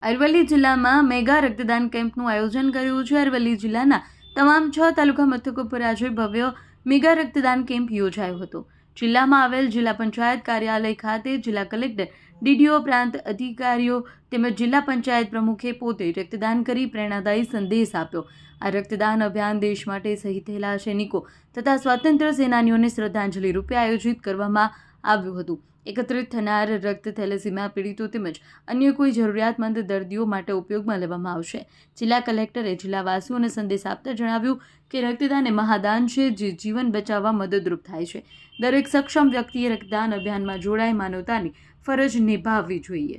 અરવલ્લી જિલ્લામાં મેગા રક્તદાન કેમ્પનું આયોજન કર્યું છે। અરવલ્લી જિલ્લાના તમામ 6 તાલુકા મથકો પર આજે ભવ્ય મેગા રક્તદાન કેમ્પ યોજાયો હતો। જિલ્લામાં આવેલ જિલ્લા પંચાયત કાર્યાલય ખાતે જિલ્લા કલેક્ટર, ડીડીઓ, પ્રાંત અધિકારીઓ તેમજ જિલ્લા પંચાયત પ્રમુખે પોતે રક્તદાન કરી પ્રેરણાદાયી સંદેશ આપ્યો। આ રક્તદાન અભિયાન દેશ માટે શહીદ થયેલા સૈનિકો તથા સ્વાતંત્ર્ય સેનાનીઓને શ્રદ્ધાંજલિ રૂપે આયોજિત કરવામાં આવ્યું હતું। એકત્રિત થનાર રક્ત થેલેસીમિયા પીડિતો તેમજ અન્ય કોઈ જરૂરિયાતમંદ દર્દીઓ માટે ઉપયોગમાં લેવામાં આવશે। જિલ્લા કલેક્ટરે જિલ્લાવાસીઓને સંદેશ આપતા જણાવ્યું કે રક્તદાન એ મહાદાન છે, જે જીવન બચાવવા મદદરૂપ થાય છે। દરેક સક્ષમ વ્યક્તિએ રક્તદાન અભિયાનમાં જોડાઈ માનવતાની ફરજ નિભાવવી જોઈએ।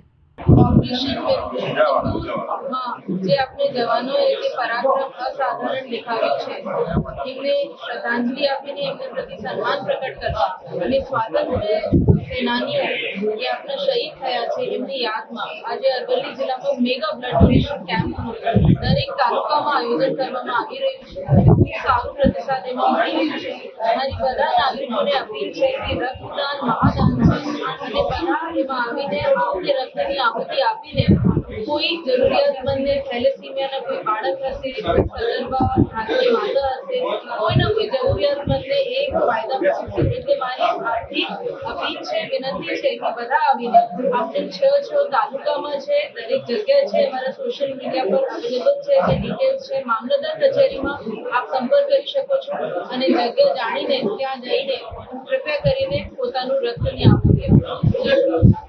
જે આપણે જવાનોએ જે પરાક્રમ અસાધારણ દેખાડ્યું છે એમને શ્રદ્ધાંજલિ આપીને એમને પ્રતિ સન્માન પ્રકટ કરવા અને સ્વાતંત્ર્ય સેનાનીઓ જે આપણા શહીદ થયા છે એમની યાદમાં આજે અરવલ્લી જિલ્લામાં મેગા બ્લડ ડોનેશન કેમ્પનું દરેક તાલુકામાં આયોજન કરવામાં આવી રહ્યું છે। ખૂબ સારું પ્રતિસાદ એમાં મળી રહ્યું છે। અમારી બધા નાગરિકોને અપીલ છે કે રક્તદાન મહાદાન છે અને બધા એમાં આવીને આપણે રક્તની આહુતિ આપીને કોઈ જરૂરિયાતમંદને થેલેસીમિયાના કોઈ બાળક હશે, કોઈ સગર્ભા હાથની માતા હશે, કોઈના કોઈ જરૂરિયાતમંદને એ ફાયદા મળશે। એટલે મારી આર્થિક અપીલ છે, વિનંતી છે કે બધા આવીને આપણે 6 તાલુકામાં છે, દરેક જગ્યા છે, અમારા સોશિયલ મીડિયા પર અવેલેબલ છે, જે ડિટેલ્સ છે, મામલતદાર કચેરીમાં આપ સંપર્ક કરી શકો છો અને જગ્યા જાણીને ત્યાં જઈને કૃપયા કરીને પોતાનું રક્તની આહુતિ આપો।